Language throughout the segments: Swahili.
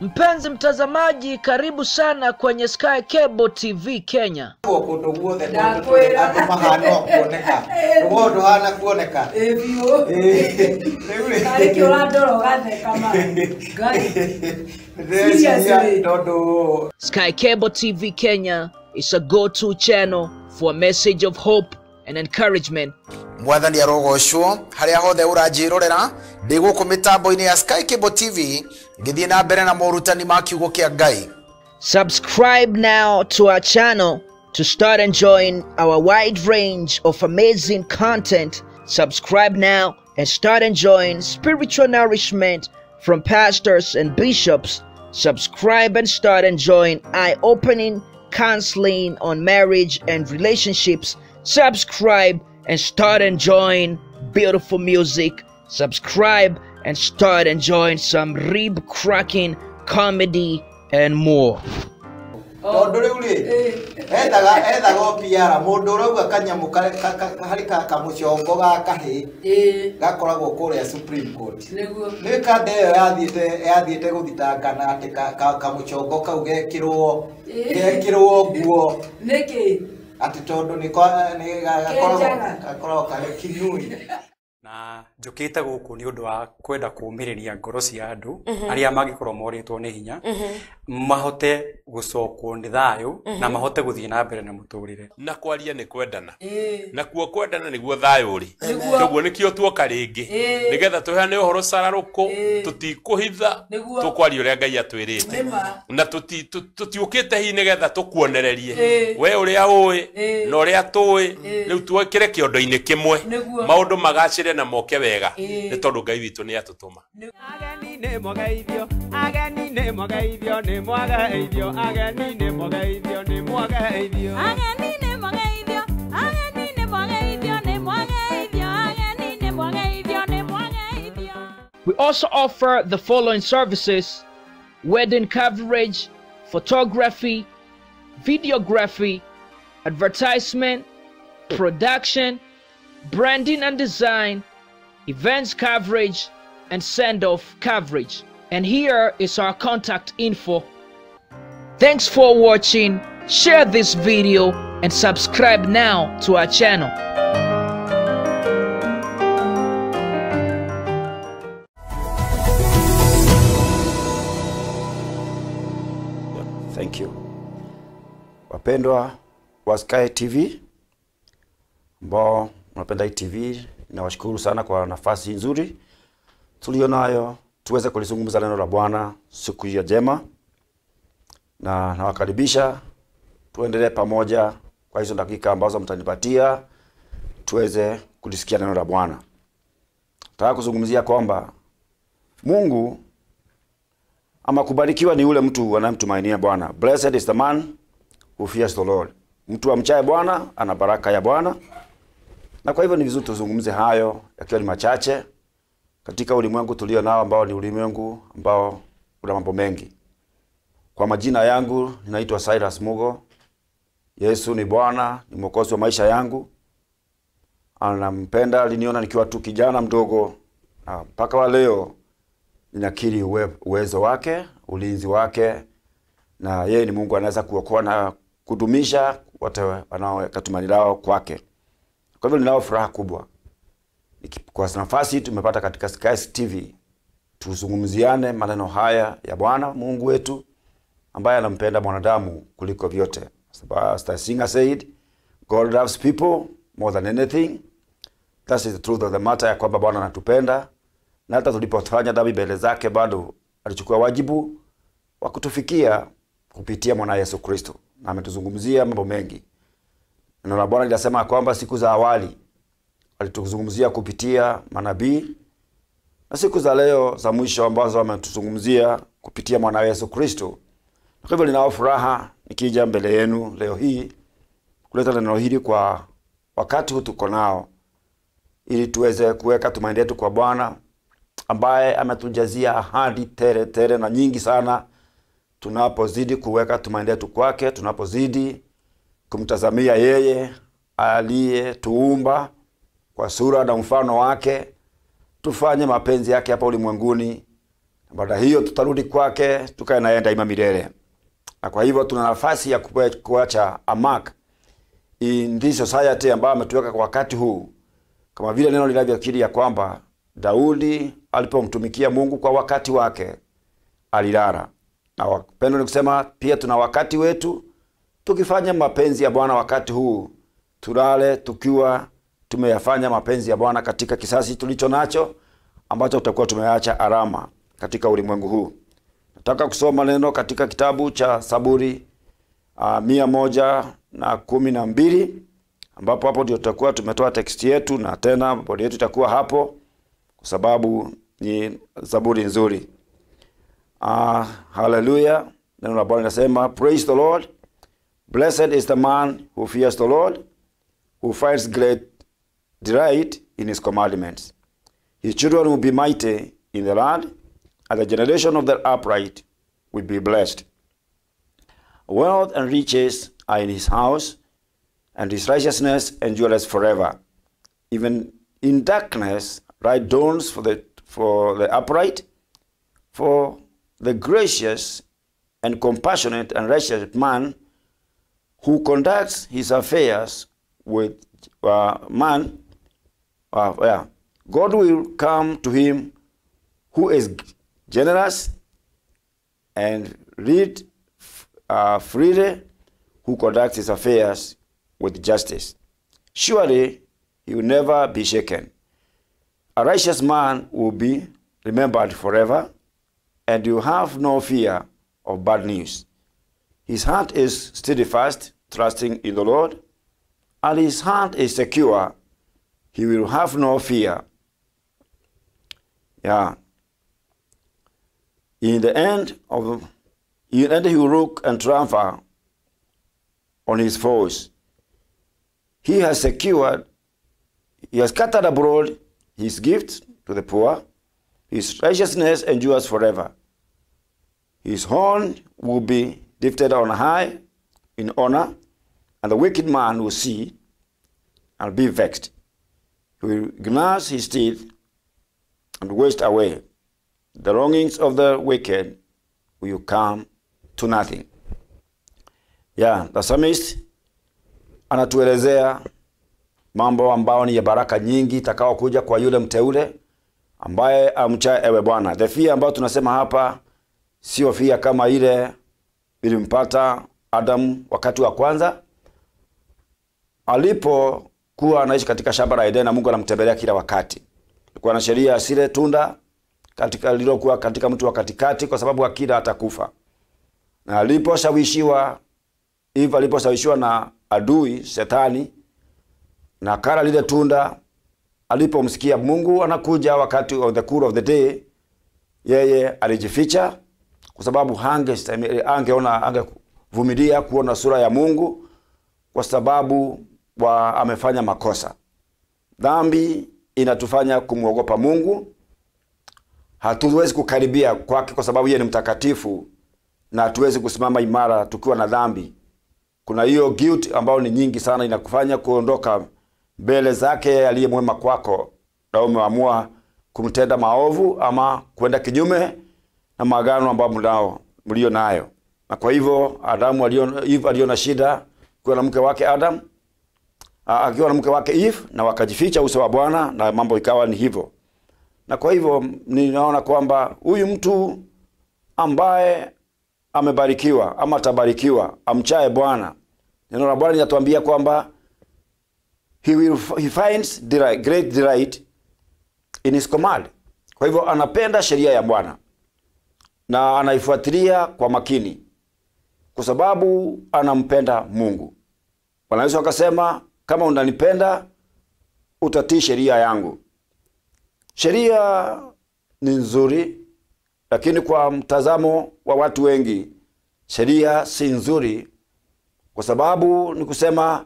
Mpenzi mtazamaji, karibu sana kwenye Sky Cable TV Kenya. Sky Cable TV Kenya is a go-to channel for a message of hope and encouragement. Mwathani arogoshwo haria hothe urajirorera ndiguku mitambo-ini ya Sky Cable TV ngithie na mbere na morutani ma kiugo kia Ngai. Subscribe now to our channel to start enjoying our wide range of amazing content. Subscribe now and start enjoying spiritual nourishment from pastors and bishops. Subscribe and start enjoying eye-opening counseling on marriage and relationships. Subscribe and start enjoying beautiful music. Subscribe and start enjoying some rib-cracking comedy and more. Supreme Court. Na njukite guku ni undu wa kwenda kumiriria ngoro cia andu aria magikorwo moritwo ni hinya mahote gucokwo ni thayu na mahote guthie na mbere na muturire na kwaria ni kwendana na kuo kwendana niguo thayu ri koguo nikio tuoka ringi nigetha tuhane uhoro sararuko tutikuhitha tukwaria uria Ngai atwirite na tutiukite hi nigetha tukuonererie we uria ui na uria tui riu twekire kiondo-ini kimwe maundu magacire na moke wega ni tondu Ngai witu ni atutuma. Ageni ne mogeithio ni mogeithio ageni ne mogeithio ni mogeithio ni mogeithio ni mogeithio. We also offer the following services: wedding coverage, photography, videography, advertisement, production, branding and design, events coverage, and send-off coverage. And here is our contact info. Thanks for watching. Share this video and subscribe now to our channel. Thank you. Wapendwa wa Sky TV ambao unapenda hii TV, nawashukuru sana kwa nafasi nzuri tulionayo tuweze kulizungumza neno la Bwana siku ya jema, na nawakaribisha tuendelee pamoja kwa hizo dakika ambazo mtanipatia tuweze kulisikia neno la Bwana. Nataka kuzungumzia kwamba Mungu ama kubarikiwa ni yule mtu anayemtumainia Bwana. Blessed is the man who fears the Lord. Mtu amchaye Bwana ana baraka ya Bwana. Na kwa hivyo ni vizuri tuzungumze hayo yakiwa ni machache katika ulimwengu tulio nao ambao ni ulimwengu ambao una mambo mengi. Kwa majina yangu ninaitwa Cyrus Mugo. Yesu ni Bwana, ni Mwokozi wa maisha yangu. Anampenda, aliniona nikiwa tu kijana mdogo, na mpaka wa leo ninakiri uwezo wake, ulinzi wake, na yeye ni Mungu anaweza kuokoa na kudumisha wote wanaoweka tumaini lao kwake. Kwa hivyo ninao furaha kubwa kwa nafasi tumepata katika Sky TV tuzungumziane maneno haya ya Bwana Mungu wetu ambaye anampenda mwanadamu kuliko vyote. As the singer said, God loves people more than anything. That is the truth of the matter, ya kwamba Bwana anatupenda, na hata tulipofanya dhambi mbele zake bado alichukua wajibu wa kutufikia kupitia mwana Yesu Kristo, na ametuzungumzia mambo mengi. Neno la Bwana linasema kwamba siku za awali alituzungumzia kupitia manabii, na siku za leo za mwisho ambazo ametuzungumzia kupitia mwana Yesu Kristo. Kwa hivyo ninao furaha nikija mbele yenu leo hii kuleta neno hili kwa wakati huu tuko nao, ili tuweze kuweka tumaini letu kwa Bwana ambaye ametujazia ahadi tele na nyingi sana. Tunapozidi kuweka tumaini letu kwake, tunapozidi kumtazamia yeye aliyetuumba kwa sura na mfano wake, tufanye mapenzi yake hapa ulimwenguni Baada hiyo tutarudi kwake tukae naye daima milele. Na kwa hivyo tuna nafasi ya kuacha a mark in this society ambayo ametuweka kwa wakati huu, kama vile neno linavyokiri ya kwamba Daudi alipomtumikia Mungu kwa wakati wake alilala. Na wapendwa, ni kusema pia tuna wakati wetu, tukifanya mapenzi ya Bwana wakati huu tulale tukiwa tumeyafanya mapenzi ya Bwana katika kisasi tulicho nacho, ambacho tutakuwa tumeacha alama katika ulimwengu huu. Nataka kusoma neno katika kitabu cha Zaburi 112, ambapo hapo ndio tutakuwa tumetoa text yetu, na tena bodi yetu itakuwa hapo kwa sababu ni zaburi nzuri. Hallelujah. Neno la Bwana linasema, praise the Lord, blessed is the man who fears the Lord, who finds great delight in his commandments. His children will be mighty in the land, and the generation of the upright will be blessed. Wealth and riches are in his house, and his righteousness endures forever. Even in darkness light dawns for the upright, for the gracious and compassionate and righteous man who conducts his affairs with God will come to him who is generous and lead freely, who conducts his affairs with justice. Surely he will never be shaken. A righteous man will be remembered forever, and you have no fear of bad news. His heart is steadfast, trusting in the Lord, and his heart is secure. He will have no fear. In the end he will look and triumph on his foes. He has scattered abroad his gifts to the poor. His righteousness endures forever. His horn will be lifted on high in honor, and the wicked man will see and be vexed. He will gnash his teeth and waste away. The longings of the wicked will come to nothing. The psalmist anatuelezea mambo ambao ni ya baraka nyingi itakao kuja kwa yule mteule ambaye amchaye ewe Bwana. The fear ambao tunasema hapa sio fear kama ile ilimpata Adam wakati wa kwanza alipokuwa anaishi katika shamba la Edeni na Mungu anamtembelea kila wakati. Kulikuwa na sheria asile tunda katika lilokuwa katika mtu wa katikati, kwa sababu akila atakufa. Na aliposhawishiwa na adui Shetani na kala lile tunda, alipomsikia Mungu anakuja wakati of the cool of the day, yeye alijificha kwa sababu angevumilia kuona sura ya Mungu, kwa sababu amefanya makosa. Dhambi inatufanya kumuogopa Mungu. Hatuwezi kukaribia kwake kwa sababu yeye ni mtakatifu, na hatuwezi kusimama imara tukiwa na dhambi. Kuna hiyo guilt ambayo ni nyingi sana, inakufanya kuondoka mbele zake aliye mwema kwako, na umeamua kumtenda maovu ama kwenda kinyume na maagano ambayo mlio nayo. Na kwa hivyo Eve aliona shida kwa na mke wake Adam, akiwa na mke wake Eve, na wakajificha uso wa Bwana, na mambo ikawa ni hivyo. Na kwa hivyo ninaona kwamba huyu mtu ambaye amebarikiwa ama atabarikiwa amchaye Bwana, neno la Bwana linatuambia kwamba he finds great delight in his command. Kwa hivyo anapenda sheria ya Bwana na anaifuatilia kwa makini, kwa sababu anampenda Mungu. Bwana Yesu akasema, kama unanipenda utatii sheria yangu. Sheria ni nzuri, lakini kwa mtazamo wa watu wengi sheria si nzuri, kwa sababu ni kusema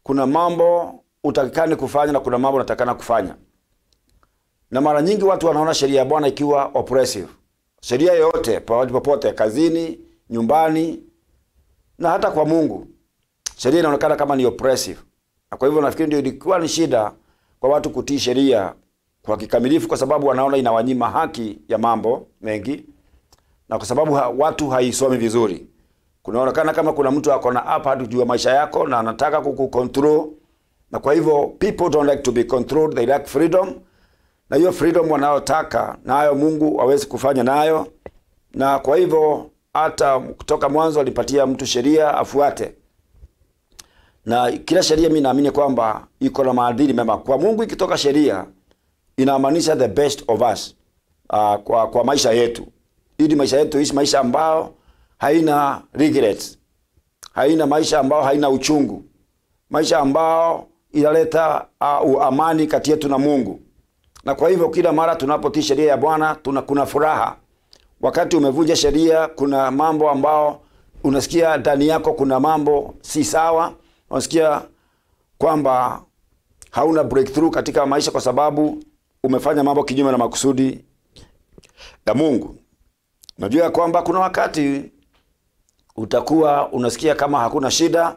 kuna mambo utakikani kufanya na kuna mambo unatakana kufanya. Na mara nyingi watu wanaona sheria ya Bwana ikiwa oppressive. Sheria yote popote, kazini, nyumbani, na hata kwa Mungu, sheria inaonekana kama ni oppressive. Na kwa hivyo nafikiri ndio ilikuwa ni shida kwa watu kutii sheria kwa kikamilifu, kwa sababu wanaona inawanyima haki ya mambo mengi, na kwa sababu watu haisomi vizuri. Kunaonekana kama kuna mtu akona hapa juu ya maisha yako na anataka kukucontrol, na kwa hivyo people don't like to be controlled, they like freedom. Na hiyo freedom wanaotaka nayo Mungu hawezi kufanya nayo, na kwa hivyo hata kutoka mwanzo alipatia mtu sheria afuate. Na kila sheria mimi naamini kwamba iko na maadili mema. Kwa Mungu ikitoka sheria inamaanisha the best of us kwa maisha yetu. Ili maisha yetu ishi maisha ambao haina regrets. Haina maisha ambao haina uchungu. Maisha ambao inaleta amani kati yetu na Mungu. Na kwa hivyo kila mara tunapotii sheria ya Bwana kuna furaha. Wakati umevunja sheria kuna mambo ambao unasikia ndani yako kuna mambo si sawa. Unasikia kwamba hauna breakthrough katika maisha kwa sababu umefanya mambo kinyume na makusudi ya Mungu. Najua kwamba kuna wakati utakuwa unasikia kama hakuna shida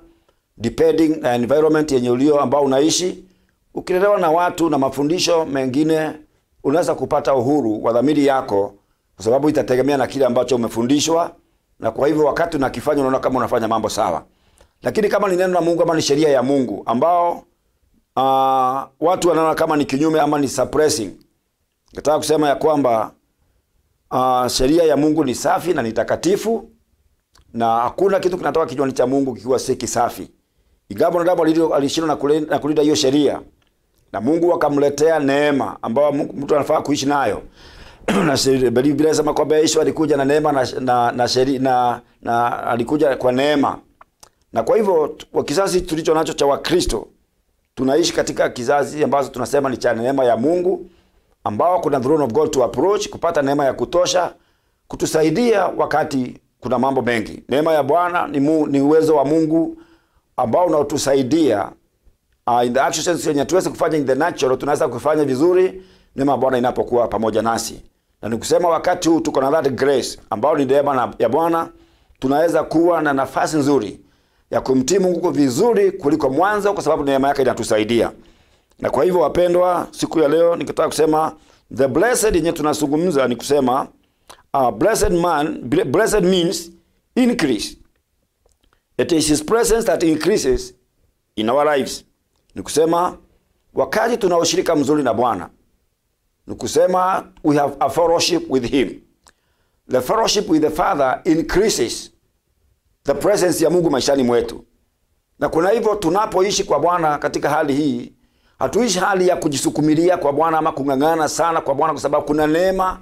depending na environment yenye ulio ambao unaishi. Ukilelewa na watu na mafundisho mengine unaweza kupata uhuru wa dhamiri yako, kwa sababu itategemea na kile ambacho umefundishwa, na kwa hivyo wakati unakifanya unaona kama unafanya mambo sawa. Lakini kama ni neno la Mungu ama ni sheria ya Mungu ambao watu wanaona kama ni kinyume ama ni suppressing, nataka kusema ya kwamba sheria ya Mungu ni safi na ni takatifu, na hakuna kitu kinatoka kinywani cha Mungu kikiwa si kisafi. Ingawa mwanadamu alishindwa na kulinda hiyo sheria, na Mungu akamletea neema ambayo mtu anafaa kuishi nayo. Na Biblia inasema kwamba Yesu alikuja na neema na sheria na alikuja kwa neema. Na kwa hivyo kwa kizazi tulicho nacho cha Wakristo tunaishi katika kizazi ambazo tunasema ni cha neema ya Mungu, ambao kuna throne of God to approach, kupata neema ya kutosha kutusaidia wakati kuna mambo mengi. Neema ya Bwana ni uwezo wa Mungu ambao unaotusaidia in the actions yenye tuweze kufanya in the natural, tunaweza kufanya vizuri neema ya Bwana inapokuwa pamoja nasi. Na nikusema wakati huu tuko na that grace ambao ni neema ya Bwana, tunaweza kuwa na nafasi nzuri ya kumtii Mungu vizuri kuliko mwanzo, kwa sababu neema yake inatusaidia. Na kwa hivyo wapendwa, siku ya leo nikitaka kusema the blessed yenye tunazungumza ni kusema blessed means increase. It is his presence that increases in our lives. Ni kusema wakati tunaoshirika mzuri na Bwana, ni kusema we have a fellowship with him. The fellowship with the Father increases the presence ya Mungu maishani mwetu. Na kuna hivyo tunapoishi kwa Bwana katika hali hii, hatuishi hali ya kujisukumilia kwa Bwana ama kungangana sana kwa Bwana, kwa sababu kuna neema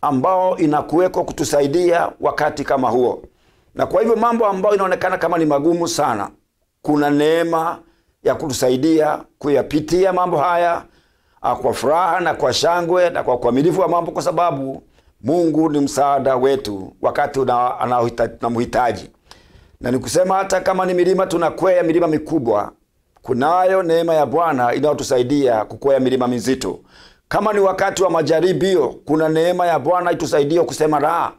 ambao inakuweko kutusaidia wakati kama huo. Na kwa hivyo mambo ambao inaonekana kama ni magumu sana, kuna neema ya kutusaidia kuyapitia mambo haya kwa furaha na kwa shangwe na kwa ukamilifu wa mambo, kwa sababu Mungu ni msaada wetu wakati tunamhitaji. Na nikusema hata kama ni milima tunakwea milima mikubwa, kunayo neema ya Bwana inayotusaidia kukwea milima mizito. Kama ni wakati wa majaribio, kuna neema ya Bwana itusaidia kusema la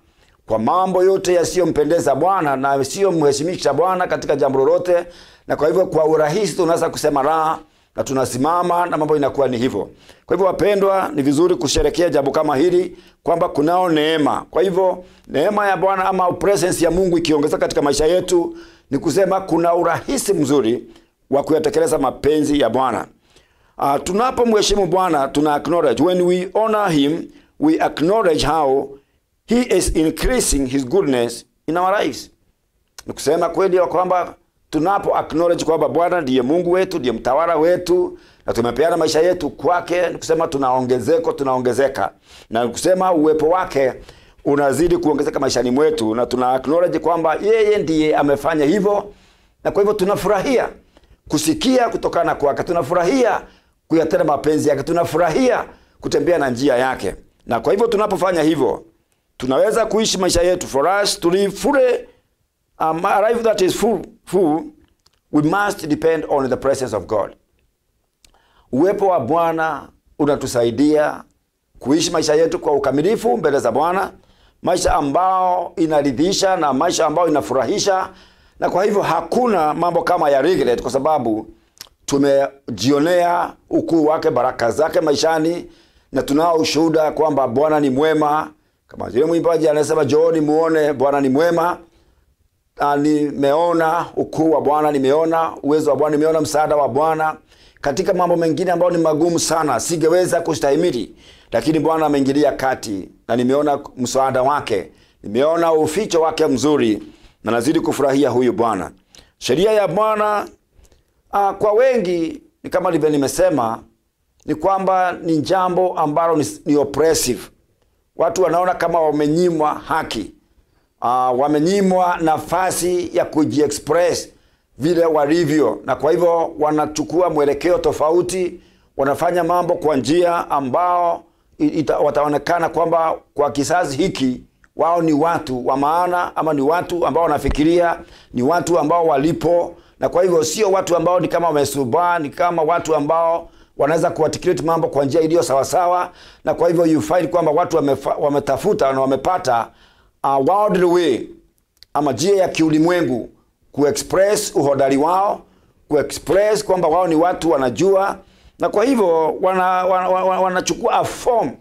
kwa mambo yote yasiyompendeza Bwana na yasiyomheshimisha Bwana katika jambo lolote. Na kwa hivyo kwa urahisi tunaweza kusema la na tunasimama na mambo inakuwa ni hivyo. Kwa hivyo wapendwa, ni vizuri kusherekea jambo kama hili kwamba kunao neema. Kwa hivyo neema ya Bwana ama presence ya Mungu ikiongezeka katika maisha yetu, ni kusema kuna urahisi mzuri wa kuyatekeleza mapenzi ya Bwana. Tunapomheshimu Bwana, tuna acknowledge, when we honor him, we acknowledge how he is increasing his goodness in our lives. Ni kusema kweli ya kwamba tunapo acknowledge kwamba Bwana ndiye Mungu wetu, ndiye mtawala wetu, na tumepeana maisha yetu kwake, ni kusema tunaongezeka. Na ni kusema uwepo wake unazidi kuongezeka maishani mwetu, na tuna acknowledge kwamba yeye ndiye amefanya hivyo. Na kwa hivyo tunafurahia kusikia kutokana kwake, tunafurahia kuyatenda mapenzi yake, tunafurahia kutembea na njia yake. Na kwa hivyo tunapofanya hivyo, tunaweza kuishi maisha yetu. For us to live fully, a life that is full, we must depend on the presence of God. Uwepo wa Bwana unatusaidia kuishi maisha yetu kwa ukamilifu mbele za Bwana, maisha ambao inaridhisha na maisha ambao inafurahisha. Na kwa hivyo hakuna mambo kama ya regret, kwa sababu tumejionea ukuu wake, baraka zake maishani, na tunao ushuhuda kwamba Bwana ni mwema. Kama yule mwimbaji anasema Jooni muone Bwana ni mwema. Nimeona ukuu wa Bwana, nimeona uwezo wa Bwana, nimeona msaada wa Bwana katika mambo mengine ambayo ni magumu sana singeweza kustahimili, lakini Bwana ameingilia kati na nimeona msaada wake, nimeona uficho wake mzuri na nazidi kufurahia huyu Bwana. Sheria ya Bwana kwa wengi ni kama nimesema, ni kwamba ni jambo ambalo ni oppressive. Watu wanaona kama wamenyimwa haki, wamenyimwa nafasi ya kujiexpress vile walivyo, na kwa hivyo wanachukua mwelekeo tofauti, wanafanya mambo kwa njia ambao wataonekana kwamba kwa kizazi hiki wao ni watu wa maana, ama ni watu ambao wanafikiria, ni watu ambao walipo, na kwa hivyo sio watu ambao ni kama wamesubaa, ni kama watu ambao wanaweza kuarticulate mambo kwa njia iliyo sawa sawa. Na kwa hivyo you find kwamba watu wametafuta na wamepata worldly way, ama njia ya kiulimwengu kuexpress uhodari wao, kuexpress kwamba wao ni watu wanajua, na kwa hivyo wanachukua a form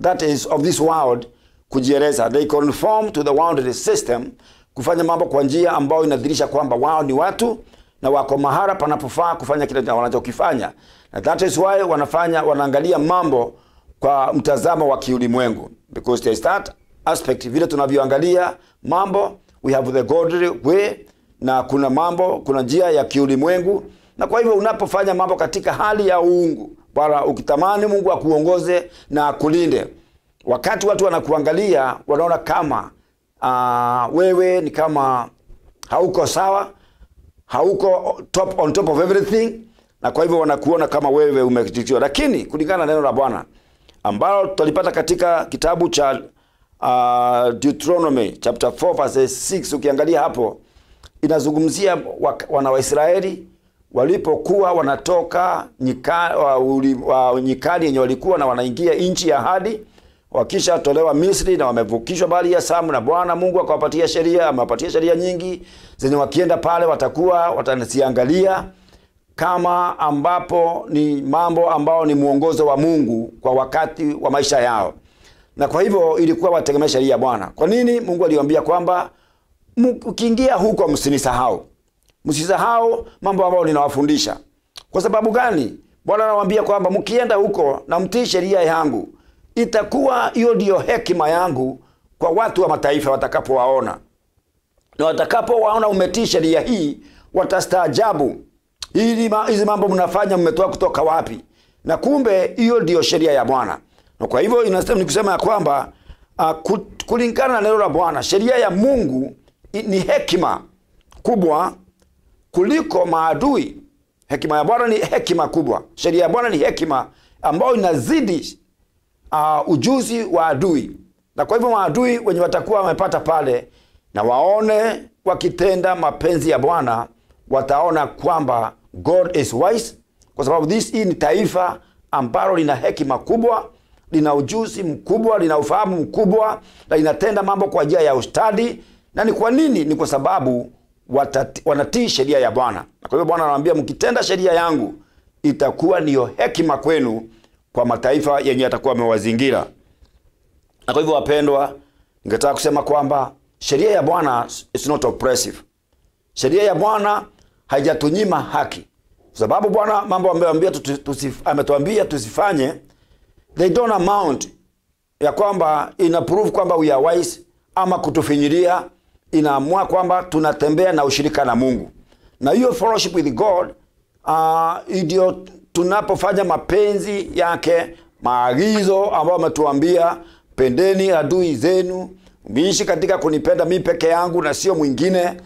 that is of this world kujieleza. They conform to the worldly system, kufanya mambo kwa njia ambayo inadhihirisha kwamba wao ni watu na wako mahara panapofaa kufanya kile wanachokifanya. Na that is why wanaangalia mambo kwa mtazamo wa kiulimwengu, because there is that aspect. Vile tunavyoangalia mambo, we have the godly way, na kuna njia ya kiulimwengu. Na kwa hivyo unapofanya mambo katika hali ya uungu, bora ukitamani Mungu akuongoze na akulinde, wakati watu wanakuangalia wanaona kama wewe ni kama hauko sawa, hauko on top of everything, na kwa hivyo wanakuona kama wewe umekitikiwa. Lakini kulingana na neno la Bwana ambalo tulipata katika kitabu cha Deuteronomy chapter 4 verse 6, ukiangalia hapo inazungumzia wana wa Israeli walipokuwa wanatoka nyikani yenye walikuwa na wanaingia nchi ya ahadi, wakisha tolewa Misri na wamevukishwa bahari ya Shamu, na Bwana Mungu akawapatia sheria, amewapatia sheria nyingi zenye wakienda pale watasiangalia kama ambapo ni mambo ambao ni muongozo wa Mungu kwa wakati wa maisha yao. Na kwa hivyo ilikuwa wategemea sheria ya Bwana. Kwa nini? Mungu aliwaambia kwamba ukiingia huko msinisahau. Msisahau mambo ambayo ninawafundisha. Kwa sababu gani? Bwana anawaambia kwamba mkienda huko na mtii sheria yangu, itakuwa hiyo ndio hekima yangu kwa watu wa mataifa watakapowaona. Na watakapowaona umetii sheria hii, watastaajabu. Hizi mambo mnafanya mmetoa kutoka wapi? Na kumbe hiyo ndio sheria ya Bwana. Na kwa hivyo inasema nikusema ya kwamba kulingana na neno la Bwana, sheria ya Mungu ni hekima kubwa kuliko maadui. Hekima ya Bwana ni hekima kubwa. Sheria ya Bwana ni hekima ambayo inazidi ujuzi wa adui. Na kwa hivyo maadui wenye watakuwa wamepata pale na waone wakitenda mapenzi ya Bwana, wataona kwamba God is wise, kwa sababu hii ni taifa ambalo lina hekima kubwa, lina ujuzi mkubwa, lina ufahamu mkubwa, na linatenda mambo kwa njia ya ustadi. Na ni kwa nini? Ni kwa sababu wanatii sheria ya Bwana. Na kwa hivyo Bwana anawaambia mkitenda sheria yangu, itakuwa niyo hekima kwenu kwa mataifa yenye atakuwa amewazingira. Na kwa hivyo wapendwa, ningetaka kusema kwamba sheria ya Bwana is not oppressive. Sheria ya Bwana haijatunyima haki. Kwa sababu Bwana mambo ambayo ametuambia tusifanye, they don't amount ya kwamba ina prove kwamba we are wise ama kutufinyilia. Inaamua kwamba tunatembea na ushirika na Mungu. Na hiyo fellowship with God ndio tunapofanya mapenzi yake, maagizo ambayo ametuambia, pendeni adui zenu, mwishi katika kunipenda mimi peke yangu na sio mwingine.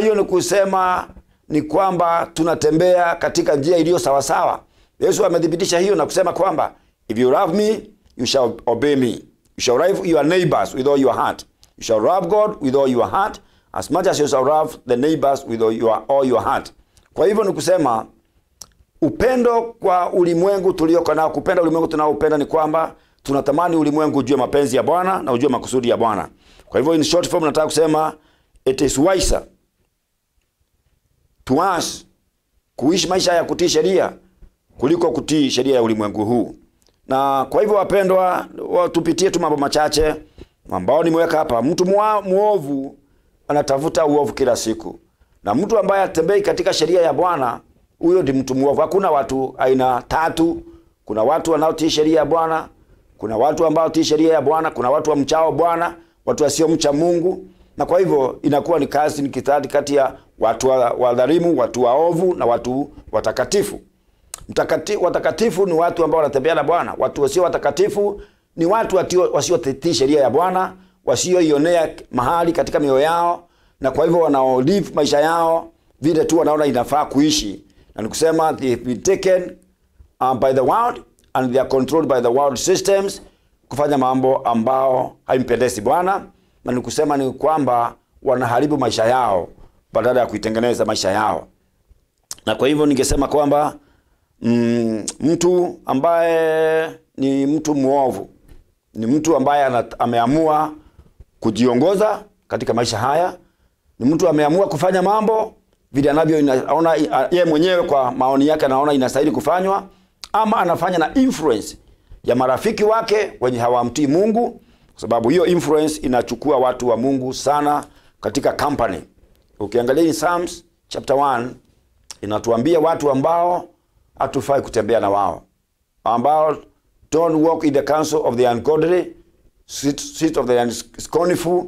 Hiyo ni kusema ni kwamba tunatembea katika njia iliyo sawa sawa. Yesu amedhibitisha hiyo na kusema kwamba if you love me, you shall obey me. You shall love your neighbors with all your heart. You shall love God with all your heart, as much as you shall love the neighbors with all your heart. Kwa hivyo ni kusema upendo kwa ulimwengu tulioko nao, kupenda ulimwengu tunaoupenda, ni kwamba tunatamani ulimwengu ujue mapenzi ya Bwana na ujue makusudi ya Bwana. Kwa hivyo in short form nataka kusema it is wiser to us kuishi maisha ya kutii sheria kuliko kutii sheria ya ulimwengu huu. Na kwa hivyo wapendwa, tupitie tu mambo machache ambao nimeweka hapa. Mtu muovu anatafuta uovu kila siku. Na mtu ambaye atembei katika sheria ya Bwana, huyo ndi mtu muovu. Hakuna watu aina tatu. Kuna watu wanaotii sheria ya Bwana, kuna watu ambao tii sheria ya Bwana, kuna watu wa mchao Bwana, watu wasio mcha Mungu. Na kwa hivyo inakuwa ni kazi ni kitadi kati ya watu wadhalimu, watu waovu na watu watakatifu. Watakatifu ni watu ambao wanatembea na Bwana. Watu wasio watakatifu ni watu wasiotii sheria ya Bwana, wasioionea mahali katika mioyo yao, na kwa hivyo wanaolive maisha yao vile tu wanaona inafaa kuishi. Na nikusema they've been taken by the world and they are controlled by the world systems, kufanya mambo ambao haimpendezi Bwana. Na nikusema ni kwamba wanaharibu maisha yao badala ya kuitengeneza maisha yao. Na kwa hivyo ningesema kwamba mtu ambaye ni mtu muovu ni mtu ambaye ameamua kujiongoza katika maisha haya. Ni mtu ameamua kufanya mambo vile anavyoona yeye mwenyewe, kwa maoni yake anaona inastahili kufanywa, ama anafanya na influence ya marafiki wake wenye hawamtii Mungu, kwa sababu hiyo influence inachukua watu wa Mungu sana katika company. Ukiangalia in Psalms chapter 1 inatuambia watu ambao hatufai kutembea na wao, ambao don't walk in the counsel of the ungodly, sit of the scornful.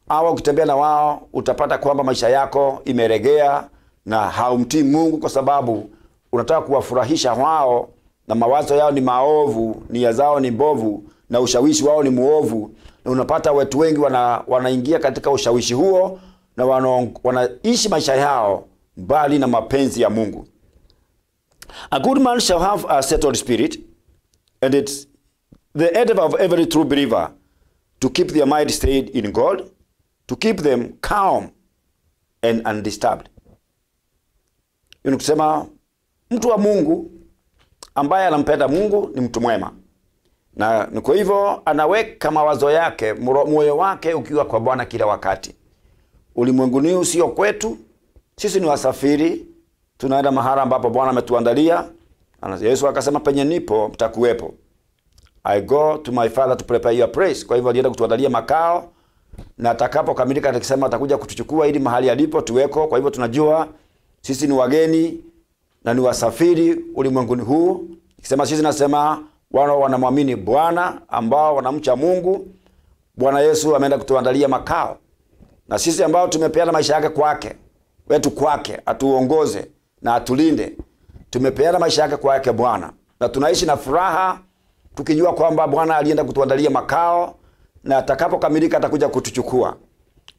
Hawa ukitembea na wao utapata kwamba maisha yako imeregea na haumtii Mungu, kwa sababu unataka kuwafurahisha wao na mawazo yao ni maovu, nia zao ni mbovu, na ushawishi wao ni muovu. Na unapata watu wengi wanaingia katika ushawishi huo na wanaishi maisha yao mbali na mapenzi ya Mungu. A good man shall have a settled spirit, and it's the endeavor of every true believer to keep their mind stayed in God, to keep them calm and undisturbed. Yuni kusema mtu wa Mungu ambaye anampenda Mungu ni mtu mwema. Na kwa hivyo anaweka mawazo yake, moyo wake ukiwa kwa Bwana kila wakati. Ulimwenguni usio kwetu, sisi ni wasafiri, tunaenda mahali ambapo Bwana ametuandalia. Yesu akasema penye nipo mtakuwepo. I go to my Father to prepare your place. Kwa hivyo alienda kutuandalia makao, na atakapokamilika atakisema atakuja kutuchukua ili mahali alipo tuweko. Kwa hivyo tunajua sisi ni wageni na ni wasafiri ulimwenguni huu. Nikisema sisi nasema wao wanamwamini Bwana, ambao wanamcha Mungu. Bwana Yesu ameenda kutuandalia makao. Na sisi ambao tumepeana maisha yake kwake, wetu kwake, atuongoze na atulinde. Tumepeana maisha yake kwake Bwana. Na tunaishi na furaha tukijua kwamba Bwana alienda kutuandalia makao, na atakapokamilika atakuja kutuchukua.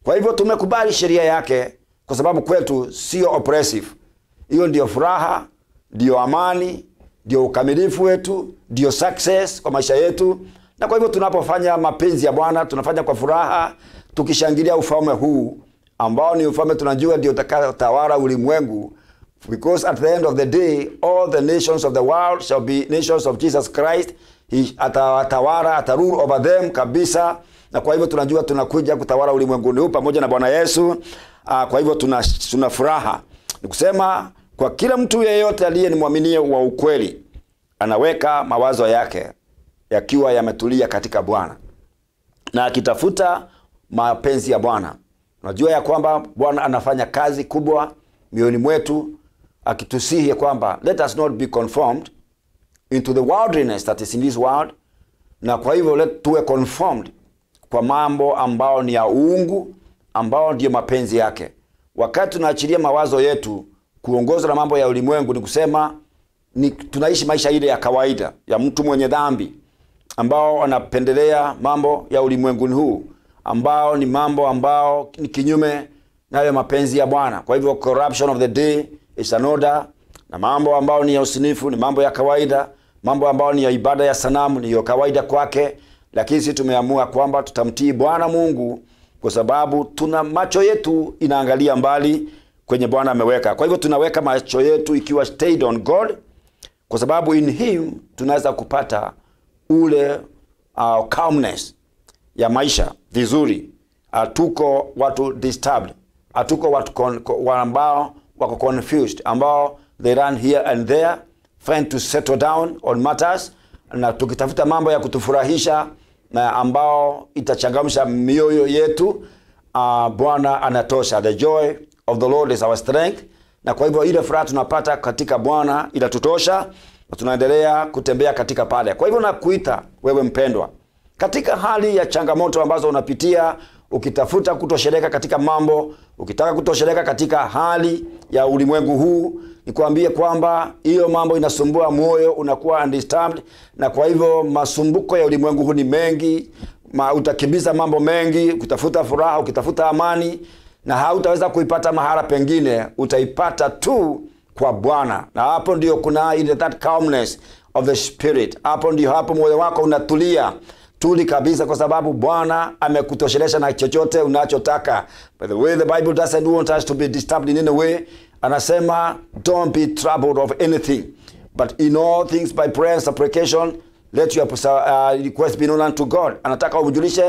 Kwa hivyo tumekubali sheria yake, kwa sababu kwetu sio oppressive. Hiyo ndio furaha, ndio amani, ndio ukamilifu wetu, ndio success kwa maisha yetu. Na kwa hivyo tunapofanya mapenzi ya Bwana tunafanya kwa furaha, tukishangilia ufalme huu ambao ni ufalme tunajua ndio utakayotawala ulimwengu. Because at the end of the day all the nations of the world shall be nations of Jesus Christ. He atawala, atarule over them kabisa. Na kwa hivyo tunajua tunakuja kutawala ulimwenguni huu pamoja na Bwana Yesu. Kwa hivyo tuna furaha. Nikusema kwa kila mtu yeyote aliye ni muamini wa ukweli, anaweka mawazo yake yakiwa yametulia katika Bwana, na akitafuta mapenzi ya Bwana. Unajua ya kwamba Bwana anafanya kazi kubwa mioyoni mwetu, akitusihi kwamba let us not be conformed into the worldliness that is in this world. Na kwa hivyo tuwe conformed kwa mambo ambao ni ya uungu, ambao ndio mapenzi yake. Wakati tunaachilia mawazo yetu kuongozwa na mambo ya ulimwengu, ni kusema tunaishi maisha ile ya kawaida ya mtu mwenye dhambi, ambao anapendelea mambo ya ulimwengu huu, ambao ni mambo ambao ni kinyume na yale mapenzi ya Bwana. Kwa hivyo corruption of the day is an order, na mambo ambao ni ya usinifu ni mambo ya kawaida, mambo ambao ni ya ibada ya sanamu ni ya kawaida kwake. Lakini sisi tumeamua kwamba tutamtii Bwana Mungu, kwa sababu tuna macho yetu inaangalia mbali kwenye Bwana ameweka. Kwa hivyo tunaweka macho yetu ikiwa stayed on God, kwa sababu in him tunaweza kupata ule calmness ya maisha vizuri. Hatuko watu disturbed, hatuko watu ambao wako confused, ambao they run here and there trying to settle down on matters, na tukitafuta mambo ya kutufurahisha na ambao itachangamsha mioyo yetu, Bwana anatosha. The joy of the Lord is our strength. Na kwa hivyo ile furaha tunapata katika Bwana inatutosha, na tunaendelea kutembea katika pale. Kwa hivyo nakuita wewe mpendwa, katika hali ya changamoto ambazo unapitia, ukitafuta kutosheleka katika mambo, ukitaka kutosheleka katika hali ya ulimwengu huu, nikwambie kwamba hiyo mambo inasumbua moyo, unakuwa undisturbed, na kwa hivyo masumbuko ya ulimwengu huu ni mengi, utakimbiza mambo mengi, ukitafuta furaha, ukitafuta amani, na hautaweza kuipata mahala pengine, utaipata tu kwa Bwana. Na hapo ndio kuna ile that calmness of the spirit. Hapo moyo wako unatulia tuli kabisa, kwa sababu Bwana amekutoshelesha na chochote unachotaka. By the way, the Bible doesn't want us to be disturbed in any way. Anasema don't be troubled of anything, but in all things by prayer and supplication let your request be known unto God. Anataka umjulishe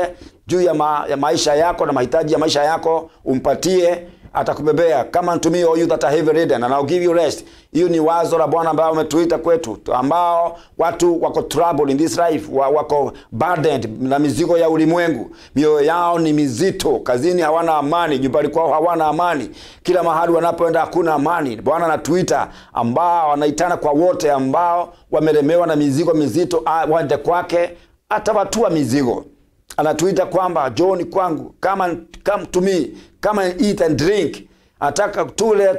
juu ya maisha yako na mahitaji ya maisha yako, umpatie, atakubebea. Come unto me all you that are heavy laden and I'll give you rest. Hiyo ni wazo la Bwana ambao umetuita kwetu, ambao watu wako troubled in this life, wako burdened na mizigo ya ulimwengu. Mioyo yao ni mizito, kazini hawana amani, nyumbani kwao hawana amani, kila mahali wanapoenda hakuna amani. Bwana anatuita ambao anaitana kwa wote ambao wamelemewa na mizigo mizito, waende kwake, atawatua mizigo. Anatuita kwamba John kwangu, come to me, come and eat and drink. Anataka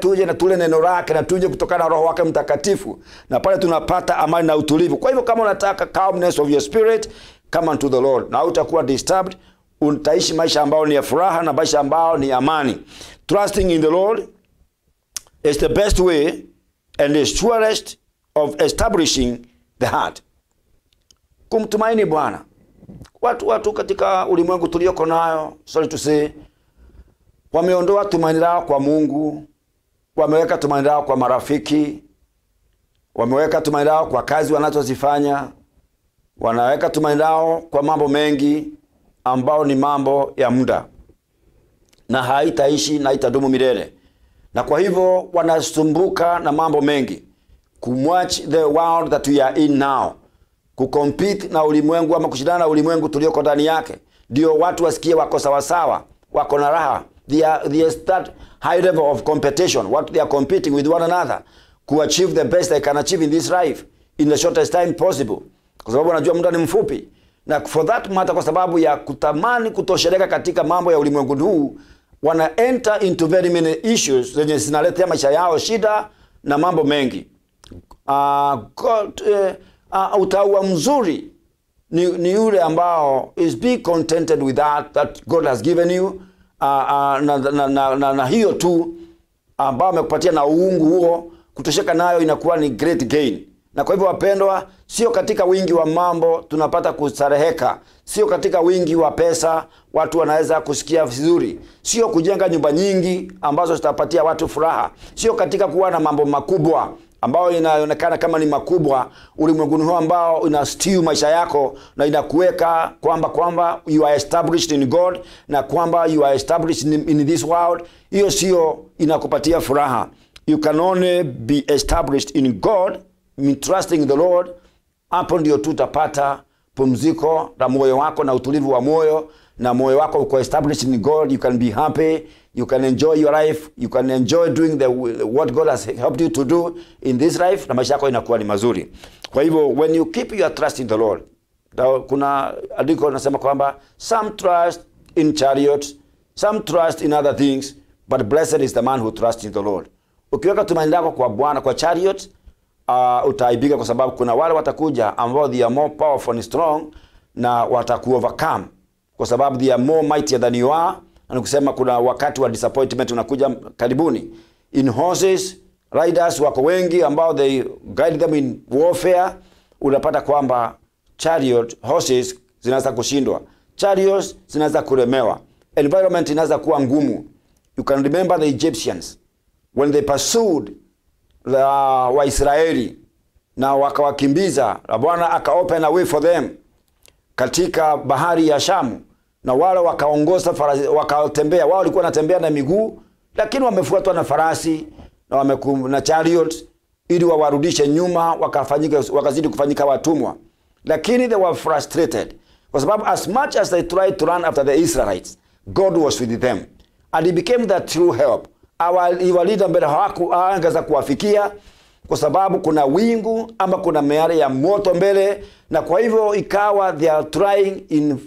tuje na tule neno lake, na tuje kutokana na Roho wake Mtakatifu, na pale tunapata amani na utulivu. Kwa hivyo kama unataka calmness of your spirit, come unto the Lord, na utakuwa disturbed. Utaishi maisha ambao ni ya furaha na maisha ambao ni amani. Trusting in the Lord is the best way and the surest of establishing the heart. Kumtumaini Bwana. Watu katika ulimwengu tulioko nayo, sorry to say, wameondoa tumaini lao kwa Mungu, wameweka tumaini lao kwa marafiki, wameweka tumaini lao kwa kazi wanazozifanya, wanaweka tumaini lao kwa mambo mengi ambao ni mambo ya muda, na haitaishi na haitadumu milele. Na kwa hivyo wanasumbuka na mambo mengi, kumwatch the world that we are in now, kucompete na ulimwengu ama kushindana na ulimwengu tulioko ndani yake, ndio watu wasikie wako sawa, wako na raha. They are that high level of competition, what they are competing with one another to achieve the best they can achieve in this life in the shortest time possible, kwa sababu wanajua muda ni mfupi. Na for that matter, kwa sababu ya kutamani kutosheleka katika mambo ya ulimwengu huu, wana enter into very many issues zenye zinaletea maisha yao shida na mambo mengi. Utaua mzuri ni yule ambao is be contented with that God has given you, na hiyo tu ambao amekupatia, na uungu huo kutosheka nayo inakuwa ni great gain. Na kwa hivyo wapendwa, sio katika wingi wa mambo tunapata kustareheka, sio katika wingi wa pesa watu wanaweza kusikia vizuri, sio kujenga nyumba nyingi ambazo zitapatia watu furaha, sio katika kuwa na mambo makubwa ambao inaonekana kama ni makubwa ulimwenguni huu, ambao inastew maisha yako na inakuweka kwamba you are established in God, na kwamba you are established in this world. Hiyo sio inakupatia furaha. You can only be established in God, trusting the Lord. Hapo ndio tutapata pumziko la moyo wako na utulivu wa moyo, na moyo wako uko established in God. You can be happy, you can enjoy your life, you can enjoy doing what God has helped you to do in this life, na maisha yako inakuwa ni mazuri. Kwa hivyo when you keep your trust in the Lord, kuna andiko linasema kwamba some trust in chariots, some trust in other things, but blessed is the man who trusts in the Lord. Ukiweka tumaini lako kwa Bwana, kwa chariot, utaibika, kwa sababu kuna wale watakuja ambao they are more powerful and strong, na watakuovercome kwa sababu they are more mightier than you are. Na kusema kuna wakati wa disappointment unakuja karibuni. In horses, riders wako wengi ambao they guide them in warfare. Unapata kwamba horses zinaweza kushindwa, chariots zinaweza kulemewa, environment inaweza kuwa ngumu. You can remember the Egyptians when they pursued the Waisraeli na wakawakimbiza, Bwana aka open a way for them katika bahari ya Shamu, na wale wakaongoza farasi, wakatembea. Wao walikuwa wanatembea na miguu, lakini wamefuatwa na farasi na chariot ili wawarudishe nyuma, wakazidi kufanyika watumwa. lakini they were frustrated. Kwa sababu as much as they tried to run after the Israelites, God was with them. And he became their true help. Iwalida mbele hawakuangeza kuwafikia kwa sababu kuna wingu ama kuna miale ya moto mbele, na kwa hivyo ikawa they are trying in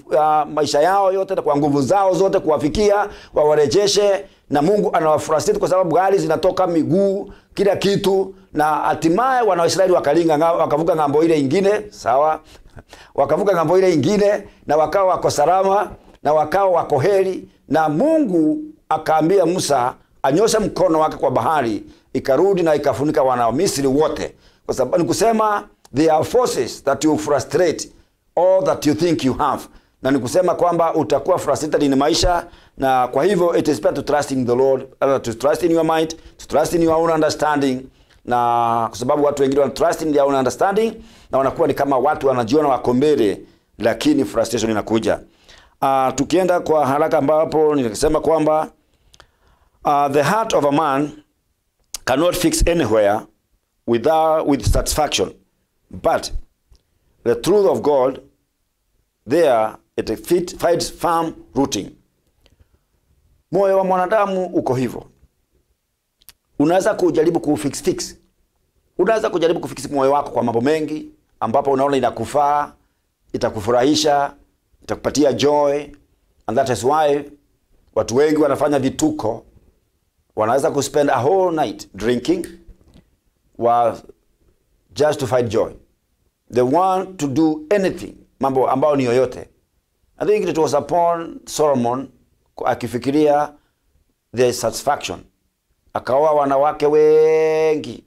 maisha yao yote na kwa nguvu zao zote kuwafikia wawarejeshe, na Mungu anawafrustrate kwa sababu gari zinatoka miguu kila kitu, na hatimaye wana Israeli wakavuka ngambo ile ingine, sawa, wakavuka ngambo ile ingine na wakawa wako salama na wakawa wako heri, na Mungu akaambia Musa anyosha mkono wake kwa bahari, ikarudi na ikafunika wana Misri wote. Kwa sababu ni kusema there are forces that you frustrate all that you think you have, na ni kusema kwamba utakuwa frustrated in maisha, na kwa hivyo it is better to trust in the Lord, to trust in your mind, to trust in your own understanding. Na kwa sababu watu wengine wana trust in their own understanding na wanakuwa ni kama watu wanajiona wako mbele, lakini frustration inakuja. Tukienda kwa haraka ambapo nilisema kwamba the heart of a man cannot fix anywhere with satisfaction, but the truth of God there it finds firm rooting. Moyo wa mwanadamu uko hivyo. Unaweza kujaribu kufix. Unaweza kujaribu kufix moyo wako kwa mambo mengi ambapo unaona inakufaa, itakufurahisha, itakupatia joy, and that is why watu wengi wanafanya vituko. Wanaweza kuspend a whole night drinking just to find joy. They want to do anything, mambo ambao ni yoyote. I think it was upon Solomon akifikiria the satisfaction, akaoa wanawake wengi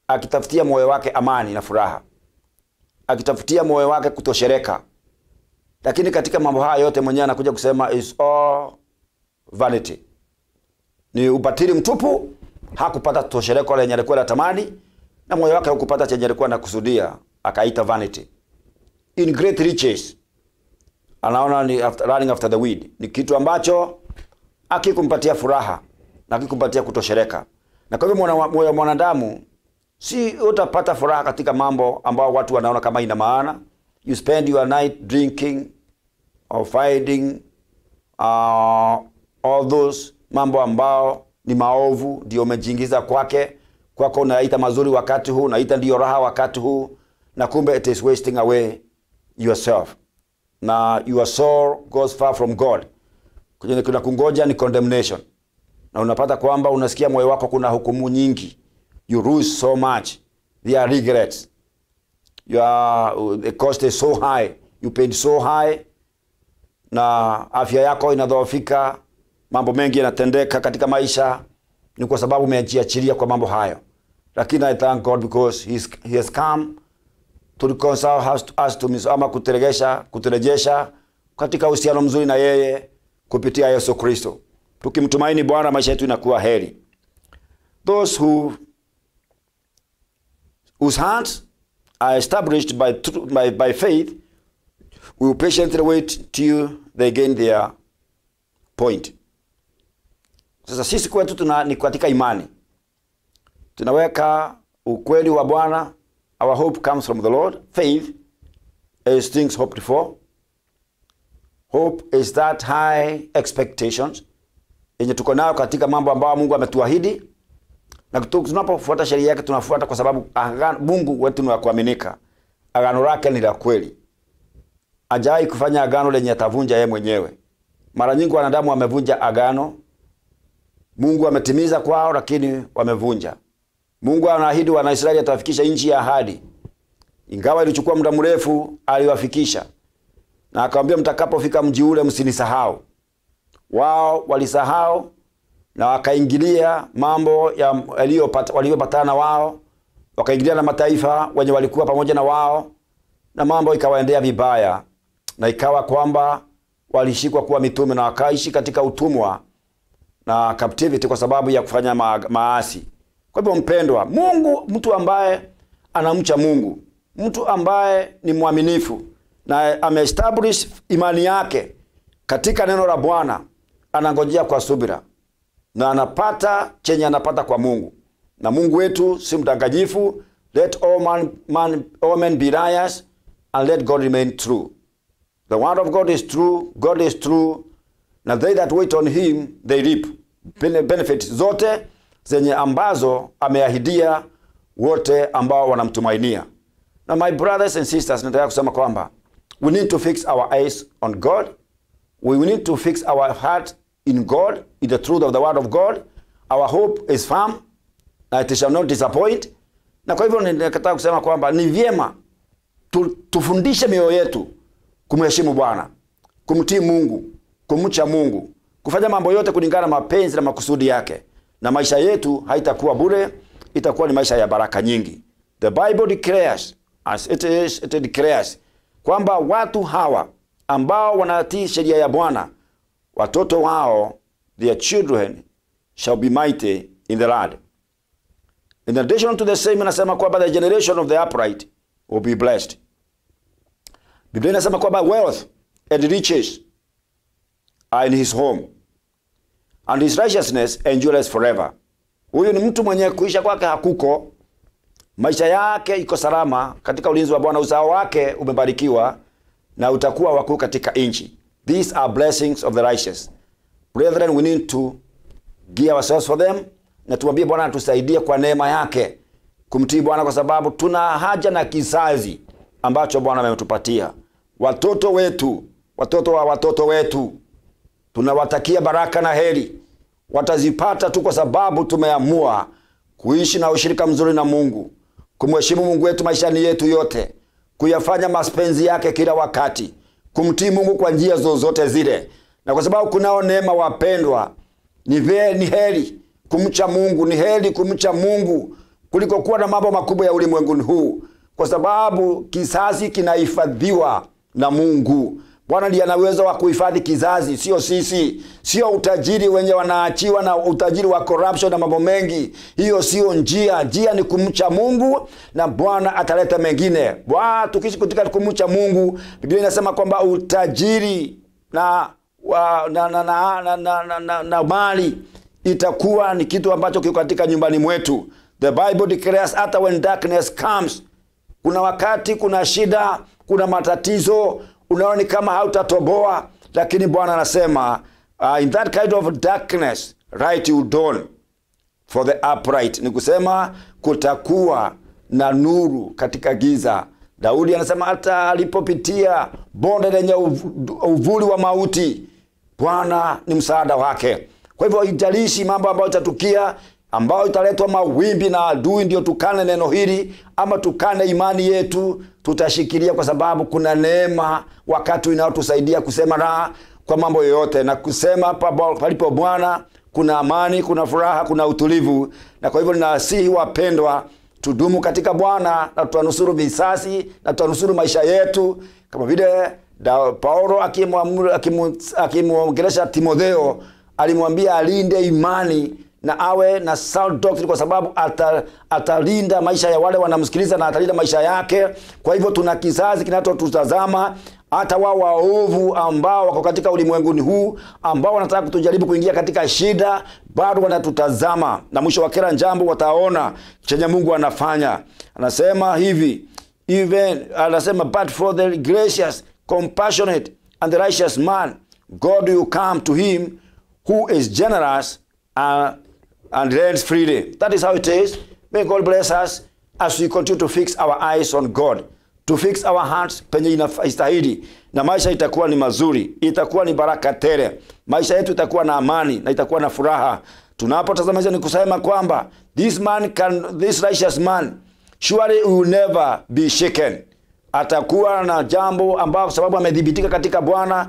akitafutia moyo wake amani na furaha, akitafutia moyo wake kutoshereka. Lakini katika mambo haya yote mwenyewe anakuja kusema is all vanity, ni ubatili mtupu. Hakupata toshereko lenye alikuwa anatamani, na moyo wake hukupata chenye alikuwa anakusudia, akaita vanity. In great riches, anaona ni running after the wind, ni kitu ambacho akikumpatia furaha na akikumpatia kutoshereka. Na kwa hivyo moyo wa mwanadamu si utapata furaha katika mambo ambao watu wanaona kama ina maana. You spend your night drinking or fighting, all those mambo ambao ni maovu ndio umejiingiza kwako unaita mazuri wakati huu, unaita ndio raha wakati huu, na kumbe it is wasting away yourself. Na your soul goes far from God. Kuna kungoja ni condemnation. Na unapata kwamba unasikia moyo wako kuna hukumu nyingi. You lose so much. There are regrets. The cost is so high. You paid so high. Na afya yako inadhoofika. Mambo mengi yanatendeka katika maisha. Ni kwa sababu umejiachilia kwa mambo hayo. Lakini I thank God because he has come to reconcile us to ama kuturejesha katika uhusiano mzuri na yeye kupitia Yesu Kristo. Tukimtumaini Bwana, maisha yetu inakuwa heri. Those whose hearts are established by faith will patiently wait till they gain their point. Sasa sisi kwetu ni katika imani. Tunaweka ukweli wa Bwana. Our hope comes from the Lord. Faith is things hoped for. Hope is that high expectations yenye tuko nayo katika mambo ambayo Mungu ametuahidi. Na tunapofuata sheria yake tunafuata kwa sababu Mungu wetu ni wa kuaminika. Agano lake ni la kweli. Hajai kufanya agano lenye atavunja yeye mwenyewe. Mara nyingi wanadamu wamevunja agano. Mungu ametimiza kwao lakini wamevunja. Mungu anaahidi wana Israeli atawafikisha nchi ya ahadi. Ingawa ilichukua muda mrefu, aliwafikisha. Na akamwambia mtakapofika mji ule msinisahau. Wao walisahau na wakaingilia mambo waliyopatana wao, wakaingilia na mataifa wenye walikuwa pamoja na wao, na mambo ikawaendea vibaya, na ikawa kwamba walishikwa kuwa mitume na wakaishi katika utumwa na captivity kwa sababu ya kufanya maasi. Kwa hivyo mpendwa, Mungu, mtu ambaye anamcha Mungu, mtu ambaye ni mwaminifu na ameestablish imani yake katika neno la Bwana, anangojea kwa subira na anapata chenye anapata kwa Mungu. Na Mungu wetu si mdanganyifu. Let all men be liars and let God remain true. The word of God is true, God is true, na they that wait on him, they reap benefits zote zenye ambazo ameahidia wote ambao wanamtumainia. Now my brothers and sisters, nataka kusema kwamba we need to fix our eyes on God. We need to fix our heart in God, in the truth of the word of God. Our hope is firm, that it shall not disappoint. Na kwa hivyo nataka kusema kwamba ni vyema tufundishe mioyo yetu kumheshimu Bwana, kumtii Mungu, kumcha Mungu, kufanya mambo yote kulingana na mapenzi na makusudi yake. Na maisha yetu haitakuwa bure, itakuwa ni maisha ya baraka nyingi. The Bible declares, as it declares, kwamba watu hawa ambao wanatii sheria ya Bwana, watoto wao, their children, shall be mighty in the land. In addition to the same, inasema kwamba the generation of the upright will be blessed. Biblia inasema kwamba wealth and riches are in his home, and his righteousness endures forever. Huyu ni mtu mwenye kuisha kwake hakuko, maisha yake iko salama katika ulinzi wa Bwana, uzao wake umebarikiwa na utakuwa wakuu katika nchi. These are blessings of the righteous. Brethren, we need to give ourselves for them, na tuambie Bwana atusaidie kwa neema yake kumtii Bwana, kwa sababu tuna haja na kizazi ambacho Bwana ametupatia. Watoto wetu, watoto wa watoto wetu, tunawatakia baraka na heri. Watazipata tu kwa sababu tumeamua kuishi na ushirika mzuri na Mungu, kumheshimu Mungu wetu maishani yetu yote, kuyafanya mapenzi yake kila wakati, kumtii Mungu kwa njia zozote zile. Na kwa sababu kunao neema, wapendwa, ni heri kumcha Mungu, ni heri kumcha Mungu kuliko kuwa na mambo makubwa ya ulimwenguni huu, kwa sababu kizazi kinahifadhiwa na Mungu. Bwana ndiye ana uwezo wa kuhifadhi kizazi, sio sisi. Sio utajiri wenye wanaachiwa na utajiri wa corruption na mambo mengi. Hiyo sio njia. Njia ni kumcha Mungu na Bwana ataleta mengine. Tukiishi katika kumcha Mungu, Biblia inasema kwamba utajiri na mali itakuwa ni kitu ambacho kiko katika nyumbani mwetu. The Bible declares hata when darkness comes, kuna wakati, kuna shida, kuna matatizo, unaona ni kama hautatoboa, lakini Bwana anasema in that kind of darkness light will dawn for the upright. Ni kusema kutakuwa na nuru katika giza. Daudi anasema hata alipopitia bonde lenye uvuli wa mauti, Bwana ni msaada wake. Kwa hivyo ijalishi mambo ambayo itatukia, ambao italetwa mawimbi na adui, ndio tukane neno hili ama tukane imani yetu, tutashikilia kwa sababu kuna neema wakati inayotusaidia kusema na kwa mambo yote, na kusema palipo Bwana kuna amani, kuna furaha, kuna utulivu. Na kwa hivyo ninasihi wapendwa, tudumu katika Bwana na tuanusuru visasi na tuanusuru maisha yetu, kama vile Paulo akimwongelesha Timotheo alimwambia alinde imani na awe na sound doctrine, kwa sababu atalinda maisha ya wale wanamsikiliza na atalinda maisha yake. Kwa hivyo tuna kizazi kinachotutazama, hata wao waovu ambao wako katika ulimwenguni huu, ambao wanataka kutujaribu kuingia katika shida, bado wanatutazama, na mwisho wa kila jambo wataona chenye Mungu anafanya. Anasema hivi, anasema but for the gracious, compassionate and the righteous man, God will come to him who is generous and lends freely. That is how it is. May God bless us as we continue to fix our eyes on God, to fix our hearts penye inastahili, na maisha itakuwa ni mazuri, itakuwa ni baraka tele. Maisha yetu itakuwa na amani na itakuwa na furaha. Tunapotazama hizo ni kusema kwamba this righteous man surely will never be shaken. Atakuwa na jambo ambao sababu amedhibitika katika Bwana,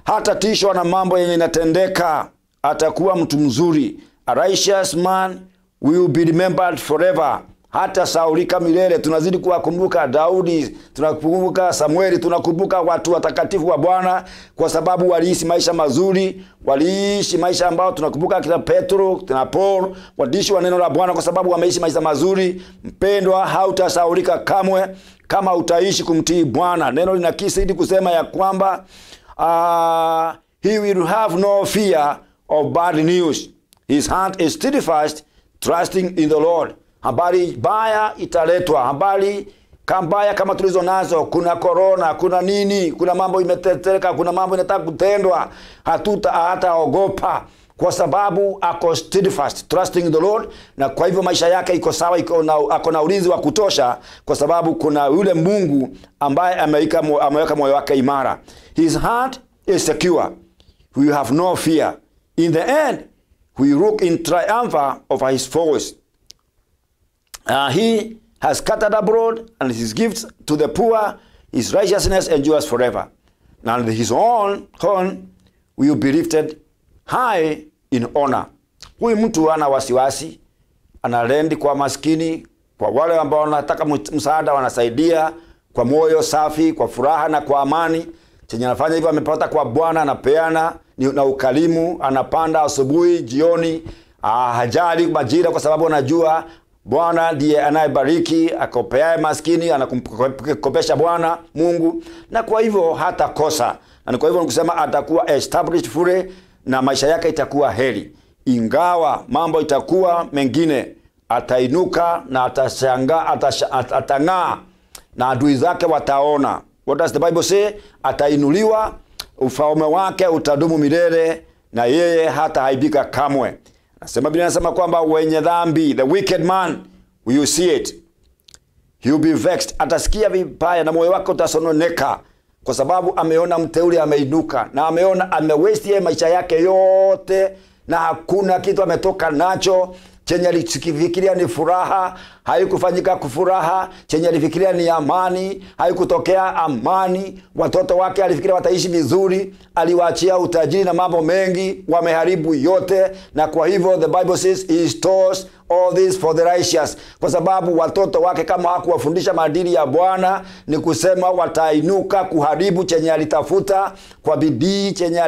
hata tishwa na mambo yenye inatendeka. Atakuwa mtu mzuri. A righteous man will be remembered forever. Hata saulika milele. Tunazidi kuwakumbuka Daudi, tunakumbuka Samueli, tunakumbuka watu watakatifu wa Bwana, kwa sababu waliishi maisha mazuri, waliishi maisha ambao tunakumbuka kina Petro, kina Paul, wadishi wa neno la Bwana kwa sababu wameishi maisha mazuri. Mpendwa, hautasaulika kamwe kama utaishi kumtii Bwana. Neno linakisidi kusema ya kwamba he will have no fear of bad news. His heart is steadfast, trusting in the Lord. Habari baya italetwa, habari kambaya kama tulizo nazo, kuna corona, kuna nini, kuna mambo imeteteleka, kuna mambo inataka kutendwa, hataogopa kwa sababu ako steadfast, trusting the Lord, na kwa hivyo maisha yake iko sawa, ako na ulinzi wa kutosha kwa sababu kuna yule Mungu ambaye ameweka moyo wake imara. His heart is secure. We have no fear. In the end, we look in triumph over his foes. He has scattered abroad, and his gifts to the poor, his righteousness endures forever. And his own horn will be lifted high in honor. Huyu mtu ana wasiwasi, analendi kwa maskini, kwa wale ambao wanataka msaada wanasaidia, kwa moyo safi, kwa furaha na kwa amani. Chenye anafanya hivyo amepata kwa Bwana, anapeana na ukalimu, anapanda asubuhi, jioni, hajali majira kwa sababu anajua Bwana ndiye anayebariki, akopeaye maskini, anakumkopesha Bwana Mungu, na kwa hivyo hata kosa. Na kwa hivyo nikusema atakuwa established fully na maisha yake itakuwa heri. Ingawa mambo itakuwa mengine, atainuka na atang'aa na adui zake wataona. What does the Bible say? Atainuliwa, ufalme wake utadumu milele, na yeye hata haibika kamwe. Nasema Biblia inasema kwamba wenye dhambi, the wicked man, will see it, he will be vexed. Atasikia vibaya na moyo wake utasononeka kwa sababu ameona mteule ameinuka, na ameona amewaste maisha yake yote na hakuna kitu ametoka nacho. Chenye alifikiria ni furaha, haikufanyika kufuraha. Chenye alifikiria ni amani, haikutokea amani. Watoto wake alifikiria wataishi vizuri, aliwaachia utajiri na mambo mengi, wameharibu yote. Na kwa hivyo the Bible says he stores all this for the righteous. Kwa sababu watoto wake kama hakuwafundisha maadili ya Bwana, ni kusema watainuka kuharibu chenye alitafuta kwa bidii, chenye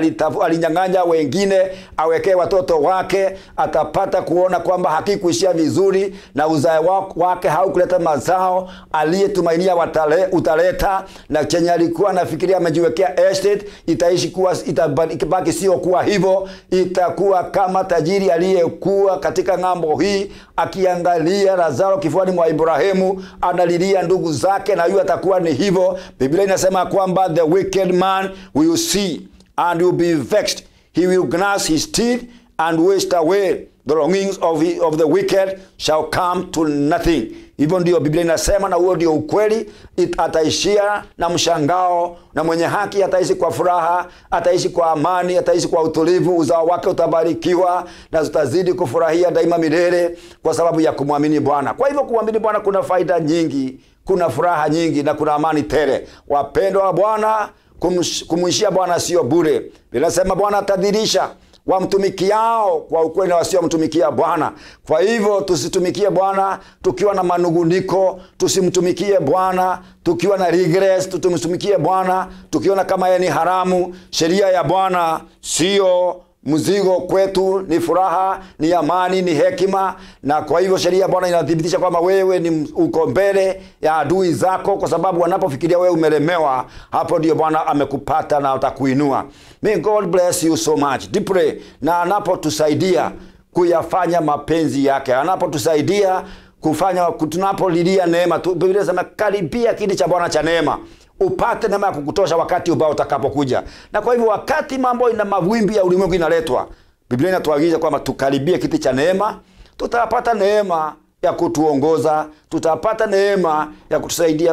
alinyang'anya wengine awekee watoto wake. Atapata kuona kwamba hakikuishia vizuri na uzao wake haukuleta mazao aliyetumainia utaleta, na chenye alikuwa anafikiria amejiwekea estate itaishi kuwa, itabaki sio kuwa hivyo. Itakuwa kama tajiri aliyekuwa katika ng'ambo hii akiangalia Lazaro kifuani mwa Ibrahimu, analilia ndugu zake, na yeye atakuwa ni hivyo. Biblia inasema kwamba the wicked man will see and will be vexed, he will gnash his teeth and waste away, the longings of the wicked shall come to nothing. Hivyo ndio Biblia inasema, na huo ndio ukweli. Ataishia na mshangao, na mwenye haki ataishi kwa furaha, ataishi kwa amani, ataishi kwa utulivu. Uzao wake utabarikiwa na tutazidi kufurahia daima milele kwa sababu ya kumwamini Bwana. Kwa hivyo kumwamini Bwana kuna faida nyingi, kuna furaha nyingi na kuna amani tele. Wapendwa wa Bwana, kumwishia Bwana sio bure. Biblia inasema Bwana atadhihirisha wamtumikiao kwa ukweli na wasio mtumikia Bwana. Kwa hivyo tusitumikie Bwana tukiwa na manunguniko, tusimtumikie Bwana tukiwa na regrets, tutumtumikie Bwana tukiona kama yeye ni haramu. Sheria ya Bwana sio mzigo kwetu, ni furaha, ni amani, ni hekima. Na kwa hivyo sheria ya Bwana inathibitisha kwamba wewe ni uko mbele ya adui zako, kwa sababu wanapofikiria wewe umelemewa, hapo ndio Bwana amekupata na atakuinua. May God bless you so much deeply. Na anapotusaidia kuyafanya mapenzi yake, anapotusaidia kufanya, tunapolilia neema, Biblia inasema karibia kiti cha Bwana cha neema, upate neema ya kukutosha wakati ubao utakapokuja. Na kwa hivyo wakati mambo ina mawimbi ya ulimwengu inaletwa, Biblia inatuagiza kwamba tukaribie kiti cha neema. Tutapata neema ya kutuongoza, tutapata neema ya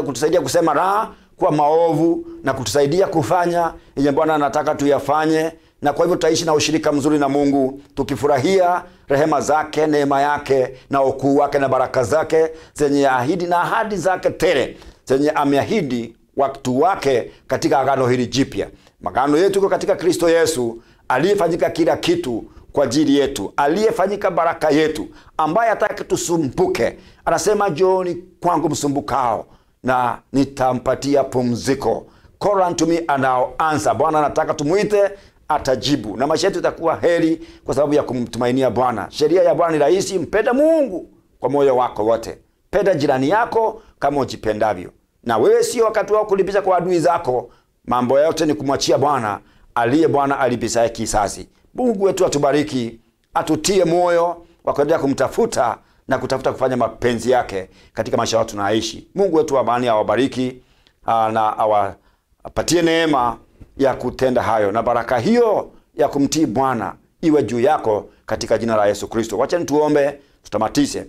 kutusaidia kusema la kwa maovu, na kutusaidia kufanya yenye Bwana anataka tuyafanye. Na kwa hivyo tutaishi na ushirika mzuri na Mungu, tukifurahia rehema zake, neema yake na ukuu wake na baraka zake zenye ahidi na ahadi zake tele zenye ameahidi watu wake katika agano hili jipya. Magano yetu iko katika Kristo Yesu, aliyefanyika kila kitu kwa ajili yetu, aliyefanyika baraka yetu, ambaye hataki tusumbuke. Anasema njooni kwangu msumbukao na nitampatia pumziko. Call unto me and I'll answer. Bwana anataka tumuite, atajibu, na maisha yetu itakuwa heri kwa sababu ya kumtumainia Bwana. Sheria ya Bwana ni rahisi: mpenda Mungu kwa moyo wako wote, penda jirani yako kama ujipendavyo. Na wewe sio wakati wako kulipiza kwa adui zako. Mambo yote ni kumwachia Bwana, aliye Bwana alipisaye kisasi. Mungu wetu atubariki, atutie moyo wa kuendelea kumtafuta na kutafuta kufanya mapenzi yake katika maisha yetu tunaishi. Mungu wetu wa amani awabariki na awapatie neema ya kutenda hayo, na baraka hiyo ya kumtii Bwana iwe juu yako katika jina la Yesu Kristo. Wacha tuombe tutamatise.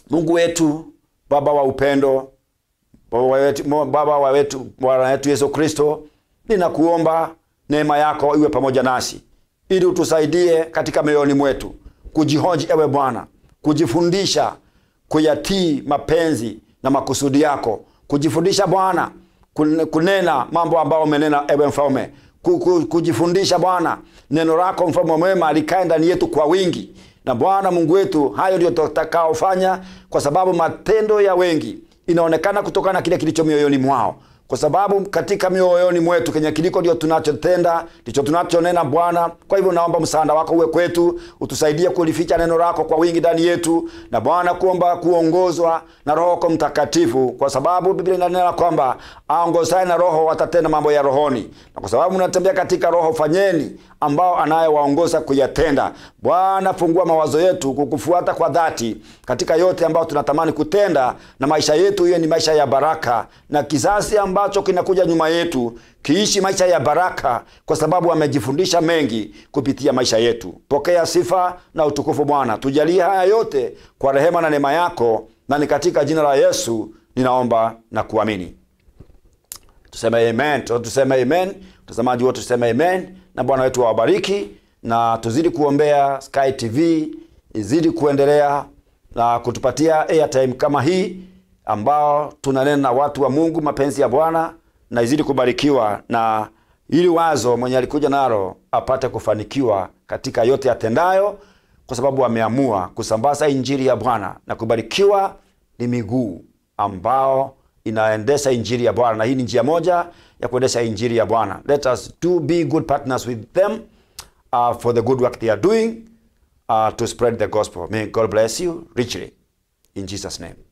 Mungu wetu, Baba wa upendo, Baba wetu Bwana wetu Yesu Kristo, ninakuomba neema yako iwe pamoja nasi ili utusaidie katika mioyoni mwetu kujihoji ewe Bwana, kujifundisha kuyatii mapenzi na makusudi yako, kujifundisha Bwana kunena mambo ambayo umenena ewe Mfalme, kujifundisha Bwana neno lako Mfalme mwema likae ndani yetu kwa wingi. Na Bwana Mungu wetu, hayo ndio tutakaofanya, kwa sababu matendo ya wengi inaonekana kutokana na kile kilicho mioyoni mwao. Kwa sababu katika mioyoni mwetu kenye kiliko ndio tunachotenda, ndicho tunachonena Bwana. Kwa hivyo naomba msaada wako uwe kwetu, utusaidie kulificha neno lako kwa wingi ndani yetu. Na Bwana kuomba kuongozwa na Roho Mtakatifu, kwa sababu Biblia inanena kwamba aongozaye na Roho watatenda mambo ya rohoni. Na kwa sababu mnatembea katika Roho, fanyeni ambao anayewaongoza kuyatenda. Bwana fungua mawazo yetu kukufuata kwa dhati katika yote ambao tunatamani kutenda, na maisha yetu hiyo ni maisha ya baraka, na kizazi ambacho kinakuja nyuma yetu kiishi maisha ya baraka, kwa sababu amejifundisha mengi kupitia maisha yetu. Pokea sifa na utukufu Bwana. Tujalie haya yote kwa rehema na neema yako, na ni katika jina la Yesu ninaomba na kuamini. Tuseme amen. Tuseme amen. Mtazamaji wote tuseme amen. Na Bwana wetu awabariki, na tuzidi kuombea Sky TV izidi kuendelea na kutupatia airtime kama hii ambao tunanena na watu wa Mungu mapenzi ya Bwana, na izidi kubarikiwa, na ili wazo mwenye alikuja nalo apate kufanikiwa katika yote atendayo, kwa sababu ameamua kusambaza injili ya Bwana. Na kubarikiwa ni miguu ambao inaendesha injili ya Bwana, na hii ni njia moja ya kuendesha injili ya Bwana. Let us be good partners with them for the good work they are doing to spread the gospel. May God bless you richly in Jesus' name.